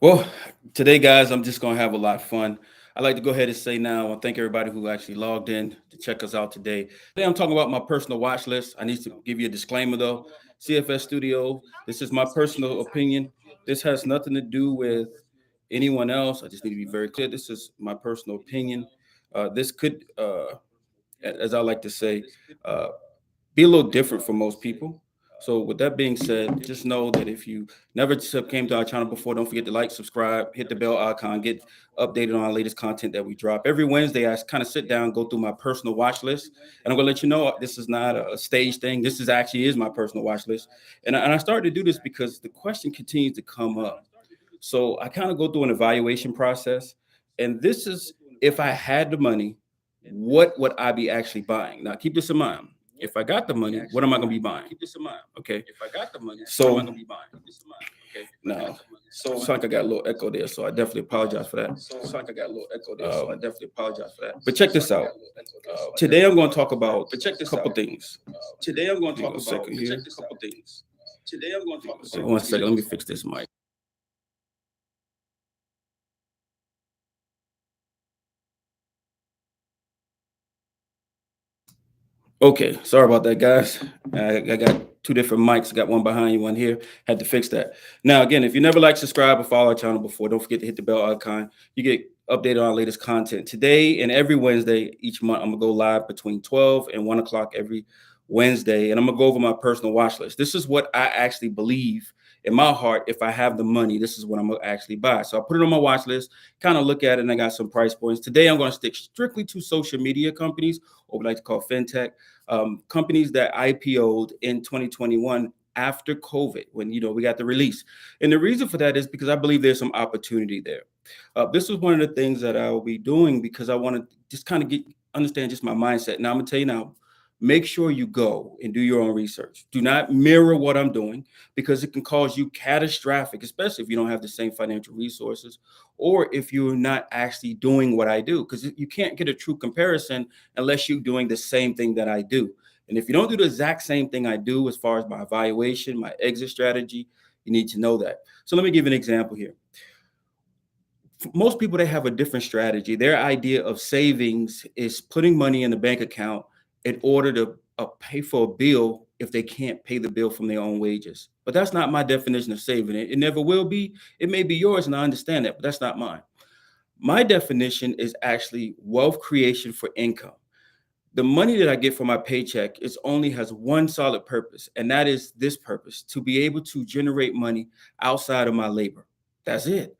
Well, today, guys, I'm just going to have a lot of fun. I'd like to go ahead and say now, and thank everybody who actually logged in to check us out today. Today, I'm talking about my personal watch list. I need to give you a disclaimer, though. CFS Studio, this is my personal opinion. This has nothing to do with anyone else. I just need to be very clear. This is my personal opinion. This could, as I like to say, uh, be a little different for most people. So with that being said, just know that if you never came to our channel before, don't forget to like, subscribe, hit the bell icon, get updated on our latest content that we drop. Every Wednesday, I kind of sit down, go through my personal watch list, and I'm gonna let you know this is not a stage thing. This is actually is my personal watch list. And I started to do this because the question continues to come up. So I kind of go through an evaluation process. And this is if I had the money, what would I be actually buying? Now keep this in mind. If I got the money, what am I gonna be buying? Okay. So now, it's like I got a little echo there, so I definitely apologize for that. But check this out. Today I'm going to talk about a couple things. Hang on a second here. One second, let me fix this mic. Okay, sorry about that, guys. I got two different mics. I got one behind you, one here. Had to fix that. Now, again, if you never like, subscribe, or follow our channel before, don't forget to hit the bell icon. You get updated on our latest content. Today and every Wednesday each month, I'm gonna go live between 12 and 1 o'clock every Wednesday, and I'm gonna go over my personal watch list. This is what I actually believe in my heart. If I have the money, this is what I'm gonna actually buy. So I put it on my watch list, kind of look at it, and I got some price points. Today, I'm gonna stick strictly to social media companies, or we like to call fintech. Companies that IPO'd in 2021 after COVID, when we got the release. And the reason for that is because I believe there's some opportunity there. This is one of the things that I will be doing because I want to just kind of understand just my mindset. Now I'm gonna tell you now, make sure you go and do your own research. Do not mirror what I'm doing because it can cause you catastrophic, especially if you don't have the same financial resources or if you're not actually doing what I do, because you can't get a true comparison unless you're doing the same thing that I do. And if you don't do the exact same thing I do as far as my evaluation, my exit strategy, you need to know that. So let me give you an example here. Most people, they have a different strategy. Their idea of savings is putting money in the bank account in order to pay for a bill if they can't pay the bill from their own wages. But that's not my definition of saving. It never will be. It may be yours, and I understand that, but that's not mine. My definition is actually wealth creation for income. The money that I get from my paycheck is only has one solid purpose, and that is this purpose: to be able to generate money outside of my labor. That's it.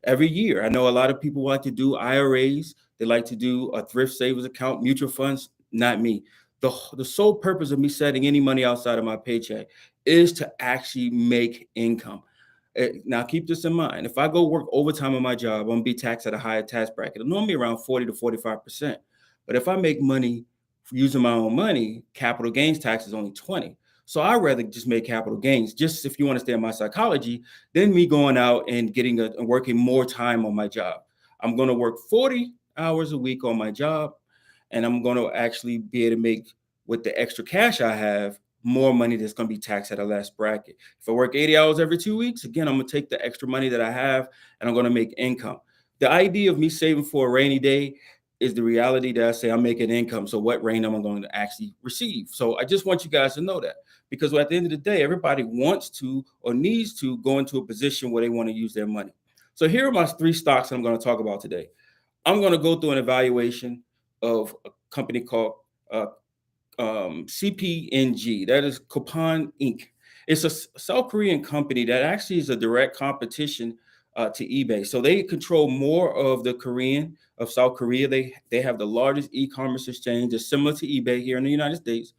Every year, I know a lot of people like to do IRAs. They like to do a thrift savings account, mutual funds. Not me. The sole purpose of me setting any money outside of my paycheck is to actually make income. Now, keep this in mind. If I go work overtime on my job, I'm gonna be taxed at a higher tax bracket, normally around 40 to 45%. But if I make money using my own money, capital gains tax is only 20. So I'd rather just make capital gains, just if you understand my psychology, than me going out and and working more time on my job. I'm going to work 40 hours a week on my job, and I'm going to actually be able to make, with the extra cash I have, more money that's going to be taxed at a less bracket. If I work 80 hours every 2 weeks, again, I'm going to take the extra money that I have and I'm going to make income. The idea of me saving for a rainy day is the reality that I say I'm making income. So what rain am I going to actually receive? So I just want you guys to know that, because at the end of the day, everybody wants to or needs to go into a position where they want to use their money. So here are my three stocks I'm going to talk about today. I'm going to go through an evaluation of a company called CPNG. That is Coupang Inc. It's a South Korean company that actually is a direct competition to eBay. So they control more of the Korean of South Korea. They have the largest e-commerce exchange, that's similar to eBay here in the United States,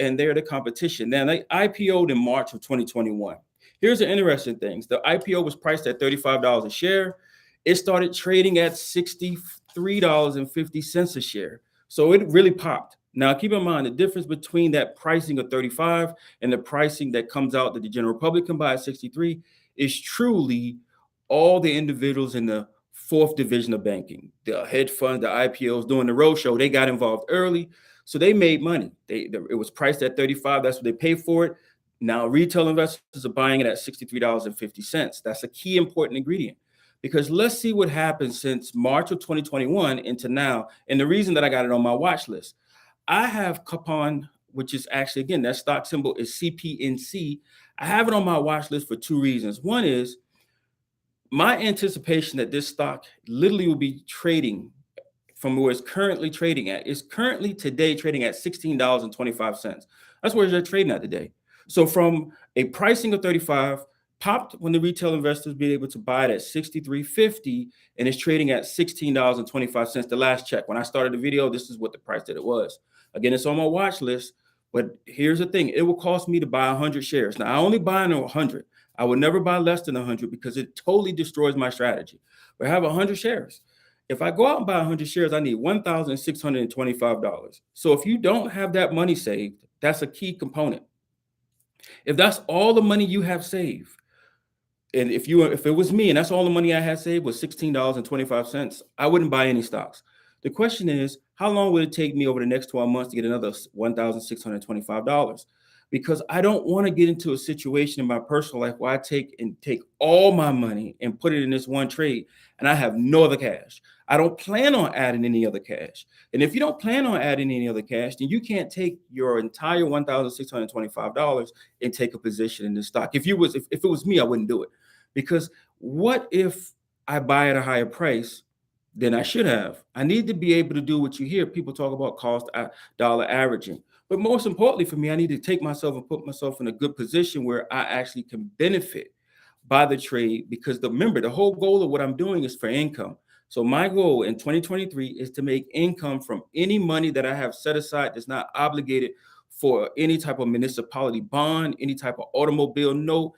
and they're the competition. Now they IPO'd in March of 2021. Here's the interesting things: the IPO was priced at $35 a share. It started trading at $63.50 a share. So it really popped. Now, keep in mind the difference between that pricing of 35 and the pricing that comes out that the general public can buy at 63 is truly all the individuals in the fourth division of banking, the hedge funds, the IPOs doing the roadshow. They got involved early, so they made money. It was priced at 35. That's what they paid for it. Now, retail investors are buying it at $63.50. That's a key important ingredient. because let's see what happened since March of 2021 into now. And the reason that I got it on my watch list, I have Coupang, which is actually, again, that stock symbol is CPNC. I have it on my watch list for two reasons. One is my anticipation that this stock literally will be trading from where it's currently trading at. It's currently today trading at $16.25. That's where they're trading at today. So from a pricing of 35, popped when the retail investors be able to buy it at 63.50, and it's trading at $16.25. The last check. When I started the video, this is what the price that it was. Again, it's on my watch list. But here's the thing: it will cost me to buy 100 shares. Now I only buy 100. I would never buy less than 100 because it totally destroys my strategy. But I have 100 shares. If I go out and buy 100 shares, I need $1,625. So if you don't have that money saved, that's a key component. If that's all the money you have saved, and if it was me and that's all the money I had saved was $16.25, I wouldn't buy any stocks. The question is, how long would it take me over the next 12 months to get another $1,625? Because I don't want to get into a situation in my personal life where I take all my money and put it in this one trade and I have no other cash. I don't plan on adding any other cash. And if you don't plan on adding any other cash, then you can't take your entire $1,625 and take a position in this stock. If it was me, I wouldn't do it. Because what if I buy at a higher price than I should have? I need to be able to do what you hear people talk about, cost dollar averaging. But most importantly for me, I need to take myself and put myself in a good position where I actually can benefit by the trade, because remember, the whole goal of what I'm doing is for income. So my goal in 2023 is to make income from any money that I have set aside that's not obligated for any type of municipality bond, any type of automobile note,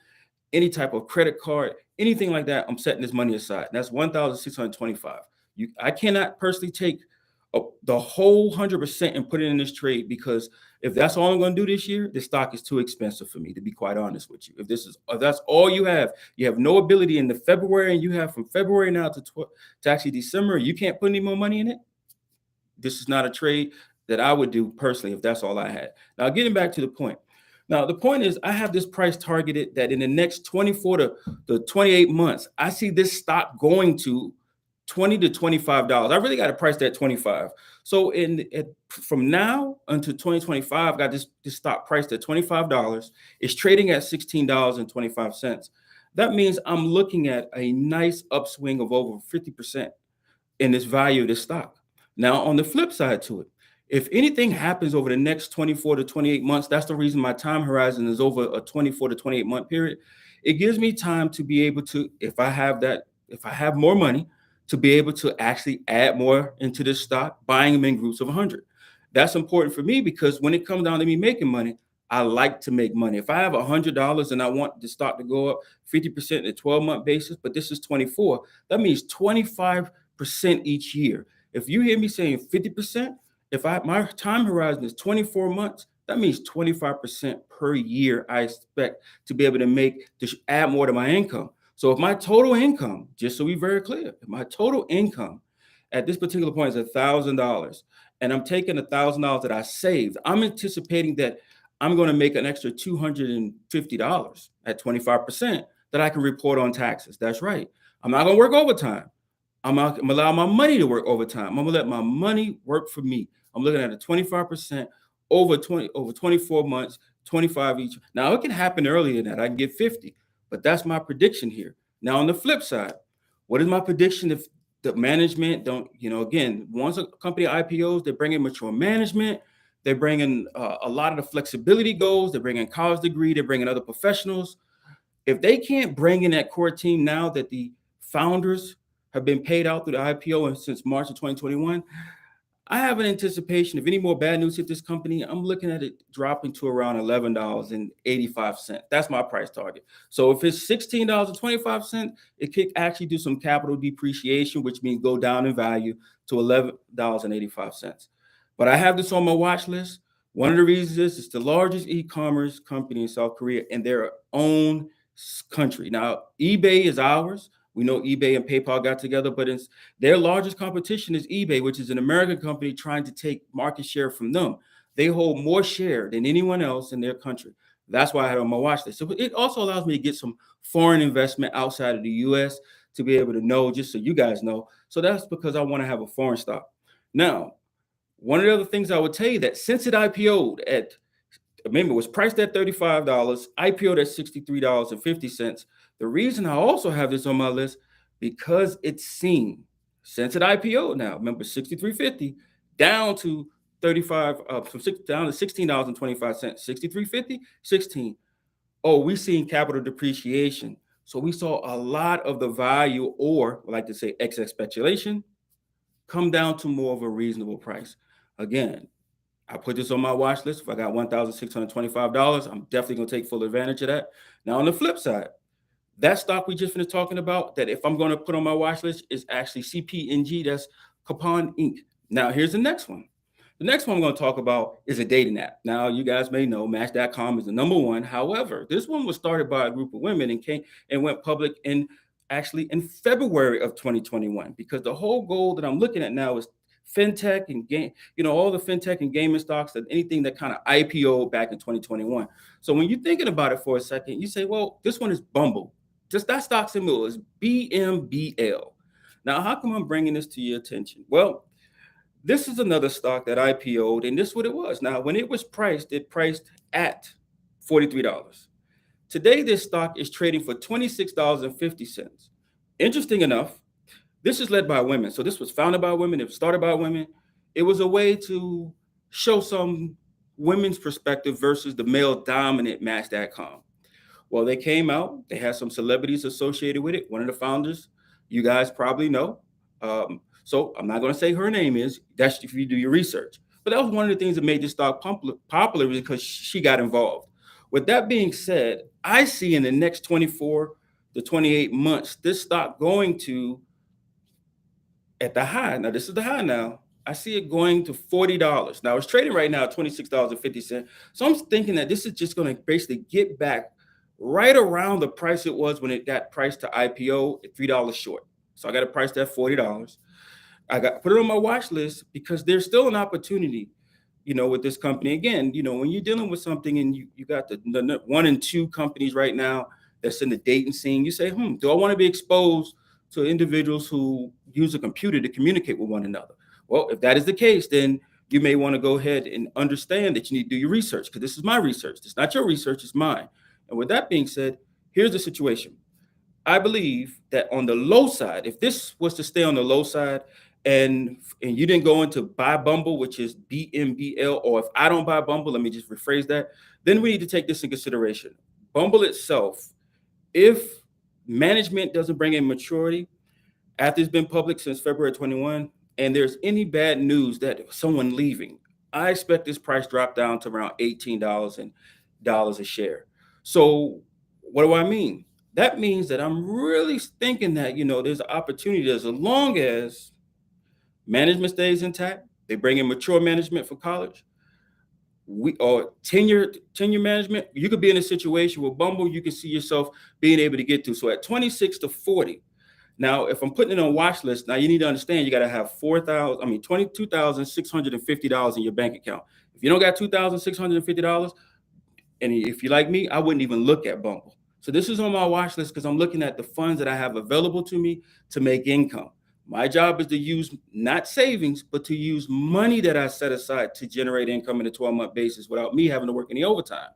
any type of credit card, anything like that. I'm setting this money aside. That's 1,625. I cannot personally take the whole 100% and put it in this trade, because if that's all I'm going to do this year, this stock is too expensive for me, to be quite honest with you. If that's all you have no ability in the February, and you have from February now to actually December, you can't put any more money in it. This is not a trade that I would do personally if that's all I had. Now, getting back to the point. Now, the point is, I have this price targeted that in the next 24 to 28 months, I see this stock going to $20 to $25. I really got it priced at 25. So from now until 2025, I got this stock priced at $25. It's trading at $16.25. That means I'm looking at a nice upswing of over 50% in this value of this stock. Now, on the flip side to it, if anything happens over the next 24 to 28 months, that's the reason my time horizon is over a 24 to 28 month period. It gives me time to be able to, if I have more money, to be able to actually add more into this stock, buying them in groups of 100. That's important for me, because when it comes down to me making money, I like to make money. If I have $100 and I want the stock to go up 50% in a 12-month basis, but this is 24, that means 25% each year. If you hear me saying 50%, my time horizon is 24 months, that means 25% per year I expect to be able to add more to my income. So if my total income, just so we're very clear, if my total income at this particular point is $1,000, and I'm taking $1,000 that I saved, I'm anticipating that I'm going to make an extra $250 at 25% that I can report on taxes. That's right. I'm not going to work overtime. I'm going to allow my money to work overtime. I'm going to let my money work for me. I'm looking at a 25% over 24 months, 25 each. Now, it can happen earlier than that. I can get 50. But that's my prediction here. Now, on the flip side, what is my prediction if the management again, once a company IPOs, they bring in mature management, they bring in a lot of the flexibility goals, they bring in college degree, they bring in other professionals. If they can't bring in that core team now that the founders have been paid out through the IPO and since March of 2021, I have an anticipation, if any more bad news hit this company, I'm looking at it dropping to around $11.85. That's my price target. So if it's $16.25, it could actually do some capital depreciation, which means go down in value to $11.85. But I have this on my watch list. One of the reasons is it's the largest e-commerce company in South Korea in their own country. Now, eBay is ours. We know eBay and PayPal got together, but their largest competition is eBay, which is an American company trying to take market share from them. They hold more share than anyone else in their country. That's why I had on my watch list. So it also allows me to get some foreign investment outside of the U.S. to be able to know, just so you guys know. So that's because I want to have a foreign stock. Now, one of the other things I would tell you, that since it IPO'd at, remember, it was priced at $35, IPO'd at $63.50. The reason I also have this on my list, because it's seen, since it IPO'd now, remember 63.50 down to 35, from down to $16.25, 63.50, 16. Oh, we seen capital depreciation. So we saw a lot of the value, or I like to say excess speculation, come down to more of a reasonable price. Again, I put this on my watch list. If I got $1,625, I'm definitely going to take full advantage of that. Now, on the flip side, that stock we just finished talking about, that if I'm going to put on my watch list, is actually CPNG, that's Coupang Inc. Now, here's the next one. The next one I'm going to talk about is a dating app. Now, you guys may know Match.com is the number one. However, this one was started by a group of women and went public in February of 2021, because the whole goal that I'm looking at now is fintech and game, all the fintech and gaming stocks, and anything that kind of IPO back in 2021. So when you're thinking about it for a second, you say, well, this one is Bumble. Just that stock symbol is BMBL. Now, how come I'm bringing this to your attention? Well, this is another stock that IPO'd, and this is what it was. Now, when it priced at $43. Today, this stock is trading for $26.50. Interesting enough, this is led by women. So this was founded by women. It was started by women. It was a way to show some women's perspective versus the male-dominant Match.com. Well, they came out. They had some celebrities associated with it. One of the founders, you guys probably know. So I'm not going to say her name is. That's if you do your research. But that was one of the things that made this stock popular, because she got involved. With that being said, I see in the next 24 to 28 months, this stock going to, at the high, now this is the high now, I see it going to $40. Now it's trading right now at $26.50. So I'm thinking that this is just going to basically get back right around the price it was when it got priced to IPO at $3 short. So I got it priced at $40. I put it on my watch list because there's still an opportunity, with this company. Again, when you're dealing with something and you got the 1 and 2 companies right now that's in the dating scene, you say, do I want to be exposed to individuals who use a computer to communicate with one another? Well, if that is the case, then you may want to go ahead and understand that you need to do your research, because this is my research. It's not your research, it's mine. And with that being said, here's the situation. I believe that on the low side, if this was to stay on the low side, and you didn't go into buy Bumble, which is BMBL, or if I don't buy Bumble, let me just rephrase that, then we need to take this in consideration. Bumble itself, if management doesn't bring in maturity after it's been public since February 21, and there's any bad news that someone leaving, I expect this price drop down to around $18 a share. So what do I mean? That means that I'm really thinking that, there's an opportunity, as long as management stays intact, they bring in mature management for college, or tenure management. You could be in a situation with Bumble, you can see yourself being able to get to. So at 26 to 40. Now, if I'm putting it on watch list, now you need to understand you got to have $22,650 in your bank account. If you don't got $2,650, and if you're like me, I wouldn't even look at Bumble. So this is on my watch list because I'm looking at the funds that I have available to me to make income. My job is to use not savings, but to use money that I set aside to generate income in a 12-month basis without me having to work any overtime.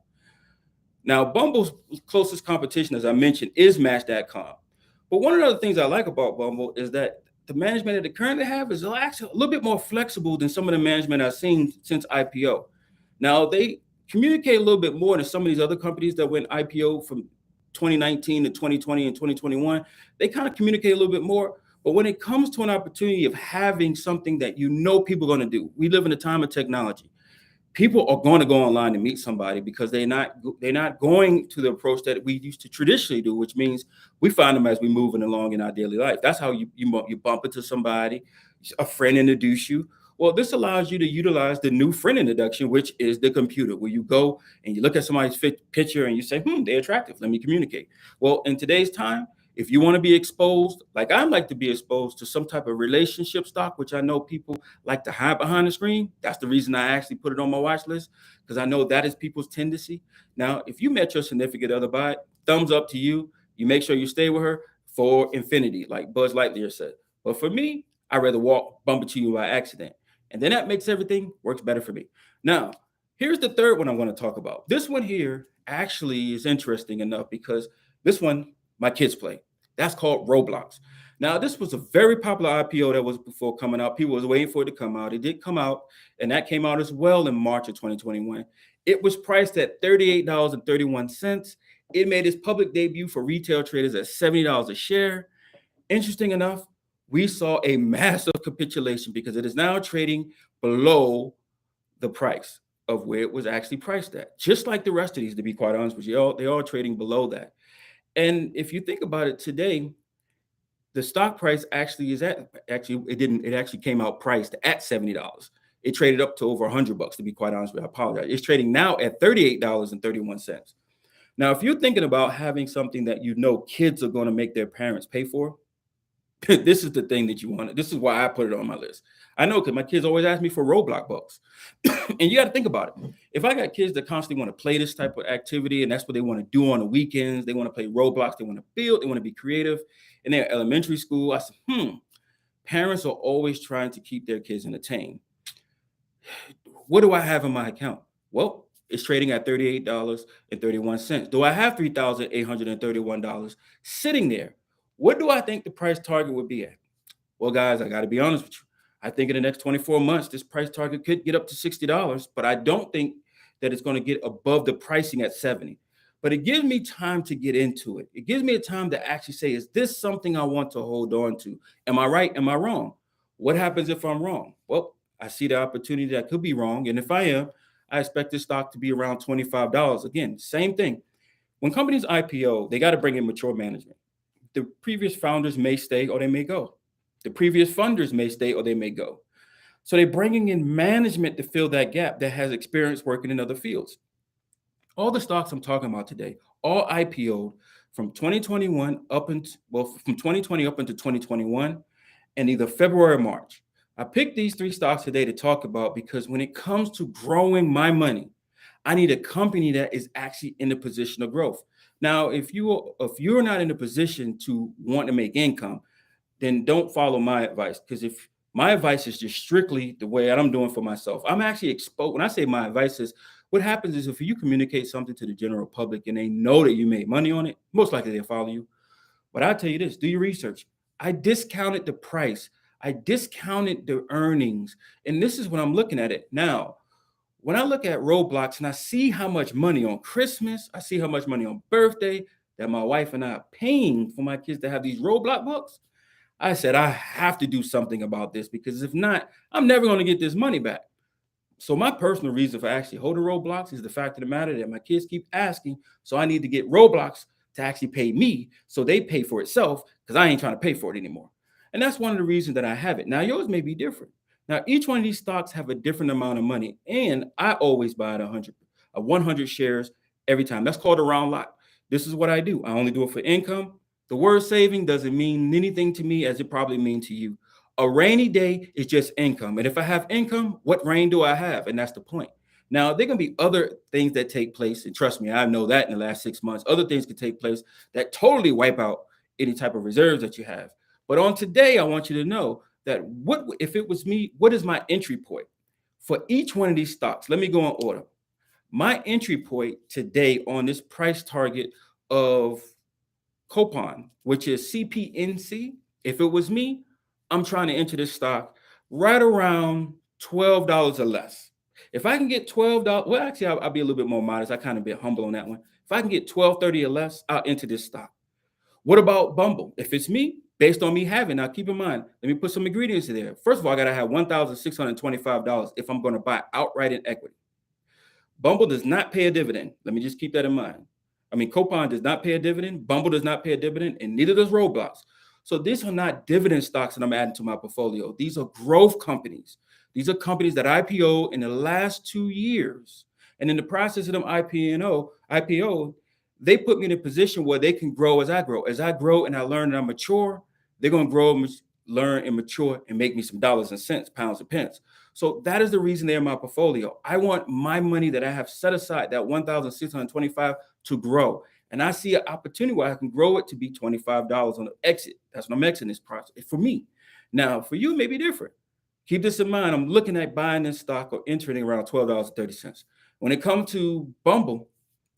Now, Bumble's closest competition, as I mentioned, is Match.com. But one of the other things I like about Bumble is that the management that they currently have is actually a little bit more flexible than some of the management I've seen since IPO. Now, they communicate a little bit more than some of these other companies that went IPO from 2019 to 2020 and 2021. They kind of communicate a little bit more. But when it comes to an opportunity of having something that people are going to do, we live in a time of technology. People are going to go online to meet somebody because they're not going to the approach that we used to traditionally do, which means we find them as we moving along in our daily life. That's how you bump into somebody, a friend introduce you. Well, this allows you to utilize the new friend introduction, which is the computer, where you go and you look at somebody's picture and you say, they're attractive. Let me communicate. Well, in today's time, if you want to be exposed, like I like to be exposed to some type of relationship stock, which I know people like to hide behind the screen. That's the reason I actually put it on my watch list, because I know that is people's tendency. Now, if you met your significant other, by it, thumbs up to you. You make sure you stay with her. for infinity, like Buzz Lightyear said. But for me, I'd rather bump into you by accident. And then that makes everything works better for me. Now, here's the third one I want to talk about. This one here actually is interesting enough because this one, my kids play. That's called Roblox. Now, this was a very popular IPO that was before coming out. People was waiting for it to come out. It did come out, and that came out as well in March of 2021. It was priced at $38.31. It made its public debut for retail traders at $70 a share. Interesting enough, we saw a massive capitulation because it is now trading below the price of where it was actually priced at. Just like the rest of these, to be quite honest with you, they're all trading below that. And if you think about it today, the stock price actually is at it actually came out priced at $70. It traded up to over $100, to be quite honest with you. I apologize. It's trading now at $38.31. Now, if you're thinking about having something that you know kids are going to make their parents pay for, this is the thing that you want. This is why I put it on my list. I know because my kids always ask me for Roblox bucks. And you got to think about it. If I got kids that constantly want to play this type of activity and that's what they want to do on the weekends, they want to play Roblox, they want to build, they want to be creative, and they're elementary school, I said, parents are always trying to keep their kids entertained. What do I have in my account? Well, it's trading at $38.31. Do I have $3,831 sitting there? What do I think the price target would be at? Well, guys, I got to be honest with you. I think in the next 24 months, this price target could get up to $60, but I don't think that it's going to get above the pricing at 70. But it gives me time to get into it. It gives me a time to actually say, is this something I want to hold on to? Am I right? Am I wrong? What happens if I'm wrong? Well, I see the opportunity that I could be wrong. And if I am, I expect this stock to be around $25. Again, same thing. When companies IPO, they got to bring in mature management. The previous founders may stay or they may go. The previous funders may stay or they may go. So they're bringing in management to fill that gap that has experience working in other fields. All the stocks I'm talking about today, all IPO'd from 2021 from 2020 up into 2021 and either February or March. I picked these three stocks today to talk about because when it comes to growing my money, I need a company that is actually in a position of growth. Now, if you're not in a position to want to make income, then don't follow my advice. Because if my advice is just strictly the way I'm doing for myself, I'm actually exposed. When I say my advice is, what happens is if you communicate something to the general public and they know that you made money on it, most likely they'll follow you. But I'll tell you this, do your research. I discounted the price. I discounted the earnings. And this is when I'm looking at it. Now, when I look at Roblox and I see how much money on Christmas, I see how much money on birthday that my wife and I are paying for my kids to have these Roblox books, I said, I have to do something about this because if not, I'm never going to get this money back. So my personal reason for actually holding Roblox is the fact of the matter that my kids keep asking. So I need to get Roblox to actually pay me so they pay for itself because I ain't trying to pay for it anymore. And that's one of the reasons that I have it. Now, yours may be different. Now, each one of these stocks have a different amount of money, and I always buy at 100 shares every time. That's called a round lot. This is what I do. I only do it for income. The word saving doesn't mean anything to me as it probably means to you. A rainy day is just income. And if I have income, what rain do I have? And that's the point. Now, there can be other things that take place. And trust me, I know that in the last 6 months, other things could take place that totally wipe out any type of reserves that you have. But on today, I want you to know that if it was me, what is my entry point for each one of these stocks? Let me go in order. My entry point today on this price target of Coupang, which is CPNC, if it was me, I'm trying to enter this stock right around $12 or less. If I can get $12, well, actually, I'll be a little bit more modest. I kind of bit humble on that one. If I can get $12.30 or less, I'll enter this stock. What about Bumble? If it's me, based on me having, now keep in mind, let me put some ingredients in there. First of all, I got to have $1,625 if I'm going to buy outright in equity. Bumble does not pay a dividend. Let me just keep that in mind. Coupang does not pay a dividend. Bumble does not pay a dividend, and neither does Roblox. So these are not dividend stocks that I'm adding to my portfolio. These are growth companies. These are companies that IPO in the last 2 years. And in the process of them IPO, they put me in a position where they can grow as I grow. As I grow and I learn and I mature, they're going to grow, learn, and mature and make me some dollars and cents, pounds and pence. So that is the reason they're in my portfolio. I want my money that I have set aside, that $1,625, to grow. and I see an opportunity where I can grow it to be $25 on the exit. That's when I'm exiting this process for me. Now, for you, it may be different. Keep this in mind. I'm looking at buying this stock or entering around $12.30. When it comes to Bumble,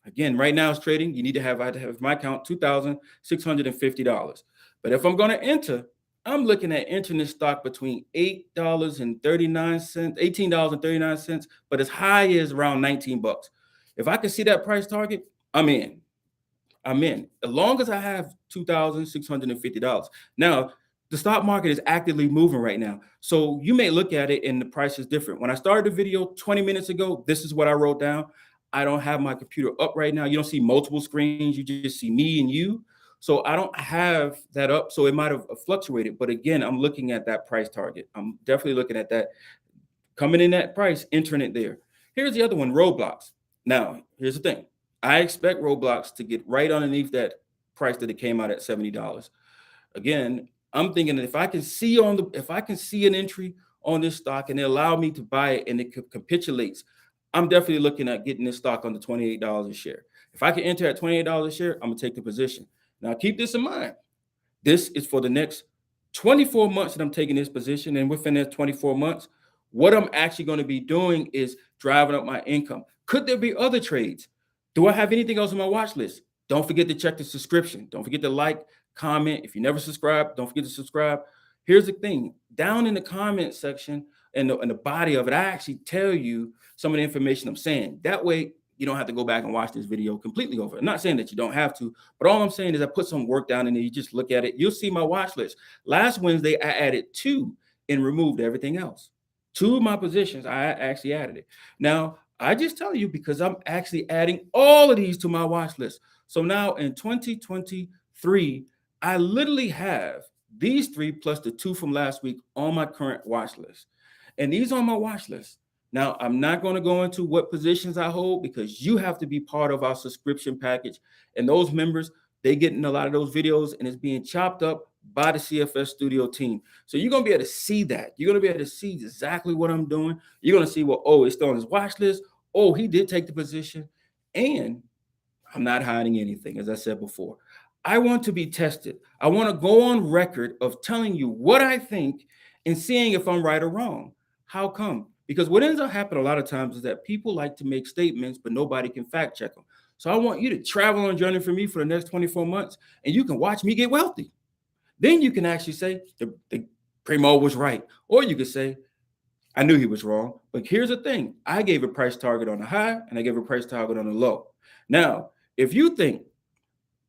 again, right now it's trading. I have to have my account $2,650. But if I'm going to enter, I'm looking at entering this stock between $8.39, $18.39, but as high as around 19 bucks. If I can see that price target, I'm in. I'm in. As long as I have $2,650. Now, the stock market is actively moving right now. So you may look at it and the price is different. When I started the video 20 minutes ago, this is what I wrote down. I don't have my computer up right now. You don't see multiple screens. You just see me and you. So I don't have that up. So it might have fluctuated. But again, I'm looking at that price target. I'm definitely looking at that. Coming in that price, entering it there. Here's the other one, Roblox. Now, here's the thing. I expect Roblox to get right underneath that price that it came out at $70. Again, I'm thinking that if I can see an entry on this stock and it allow me to buy it and it capitulates, I'm definitely looking at getting this stock under $28 a share. If I can enter at $28 a share, I'm gonna take the position. Now keep this in mind. This is for the next 24 months that I'm taking this position, and within that 24 months, what I'm actually going to be doing is driving up my income. Could there be other trades? Do I have anything else on my watch list? Don't forget to check the subscription. Don't forget to like, comment. If you never subscribe, don't forget to subscribe. Here's the thing. Down in the comment section and the body of it, I actually tell you some of the information I'm saying. That way, you don't have to go back and watch this video completely over. I'm not saying that you don't have to, but all I'm saying is I put some work down in there. You just look at it. You'll see my watch list. Last Wednesday, I added 2 and removed everything else. 2 of my positions, I actually added it. Now, I just tell you because I'm actually adding all of these to my watch list. So now in 2023, I literally have these 3 plus the 2 from last week on my current watch list. And these are on my watch list. Now, I'm not going to go into what positions I hold because you have to be part of our subscription package. And those members, they get in a lot of those videos and it's being chopped up by the CFS Studio team. So you're going to be able to see that. You're going to be able to see exactly what I'm doing. You're going to see, well, oh, it's still on his watch list. Oh, he did take the position. And I'm not hiding anything, as I said before. I want to be tested. I want to go on record of telling you what I think and seeing if I'm right or wrong. How come? Because what ends up happening a lot of times is that people like to make statements, but nobody can fact check them. So I want you to travel on a journey for me for the next 24 months, and you can watch me get wealthy. Then you can actually say the Primo was right. Or you could say, I knew he was wrong. But here's the thing. I gave a price target on the high, and I gave a price target on the low. Now, if you think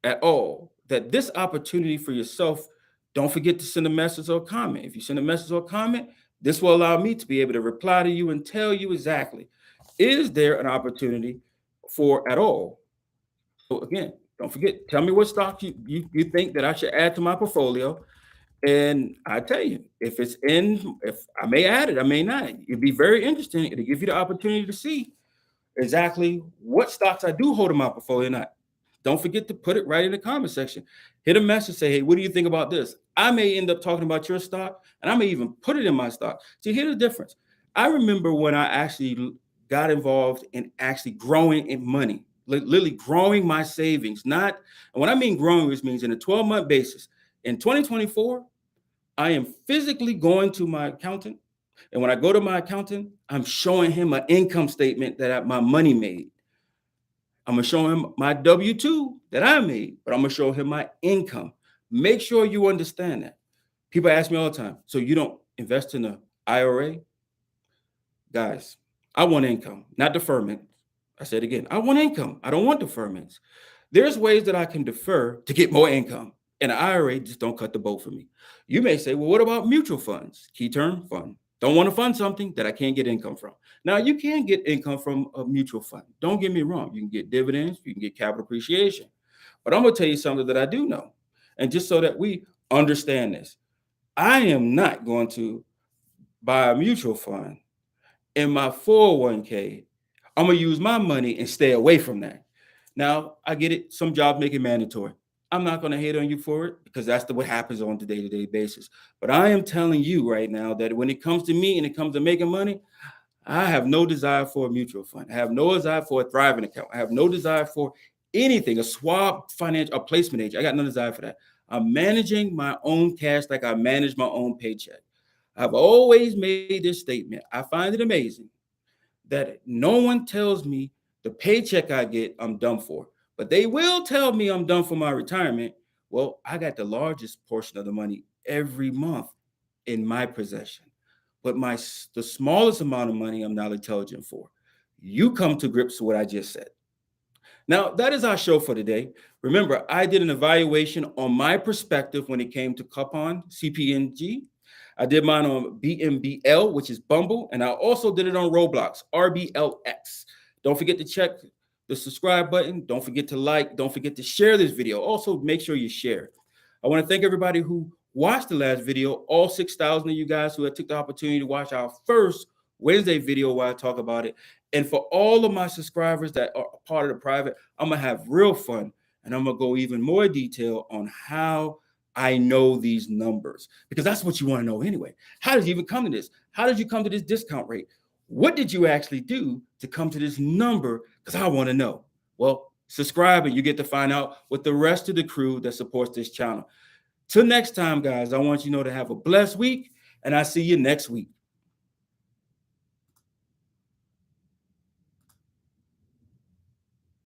at all that this opportunity for yourself, don't forget to send a message or a comment. If you send a message or a comment, this will allow me to be able to reply to you and tell you exactly, is there an opportunity for at all? So again, don't forget, tell me what stock you think that I should add to my portfolio. And I tell you, if I may add it, I may not. It'd be very interesting to give you the opportunity to see exactly what stocks I do hold in my portfolio or not. Don't forget to put it right in the comment section. Hit a message, say, hey, what do you think about this? I may end up talking about your stock, and I may even put it in my stock. See, here's the difference. I remember when I actually got involved in actually growing in money, literally growing my savings. And when I mean growing, which means in a 12-month basis. In 2024, I am physically going to my accountant. And when I go to my accountant, I'm showing him an income statement that my money made. I'm going to show him my W-2 that I made, but I'm going to show him my income. Make sure you understand that. People ask me all the time, so you don't invest in an IRA? Guys, I want income, not deferment. I said again, I want income. I don't want deferments. There's ways that I can defer to get more income. And an IRA just don't cut the boat for me. You may say, well, what about mutual funds? Key term fund. Don't want to fund something that I can't get income from. Now, you can get income from a mutual fund. Don't get me wrong. You can get dividends. You can get capital appreciation. But I'm going to tell you something that I do know. And just so that we understand this, I am not going to buy a mutual fund in my 401k. I'm going to use my money and stay away from that. Now, I get it. Some jobs make it mandatory. I'm not going to hate on you for it because that's what happens on a day-to-day basis. But I am telling you right now that when it comes to me and it comes to making money, I have no desire for a mutual fund. I have no desire for a thriving account. I have no desire for anything, a swap financial, a placement agent. I got no desire for that. I'm managing my own cash like I manage my own paycheck. I've always made this statement. I find it amazing that no one tells me the paycheck I get, I'm done for. But they will tell me I'm done for my retirement. Well, I got the largest portion of the money every month in my possession. But the smallest amount of money I'm not intelligent for. You come to grips with what I just said. Now, that is our show for today. Remember, I did an evaluation on my perspective when it came to Coupang, CPNG. I did mine on BMBL, which is Bumble, and I also did it on Roblox, RBLX. Don't forget to check the subscribe button. Don't forget to like. Don't forget to share this video. Also, make sure you share. I want to thank everybody who watched the last video, all 6,000 of you guys who had took the opportunity to watch our first Wednesday video where I talk about it. And for all of my subscribers that are part of the private, I'm going to have real fun. And I'm going to go even more detail on how I know these numbers, because that's what you want to know anyway. How did you even come to this? How did you come to this discount rate? What did you actually do to come to this number? Because I want to know. Well, subscribe and you get to find out with the rest of the crew that supports this channel. Till next time, guys, I want you to know to have a blessed week, and I see you next week.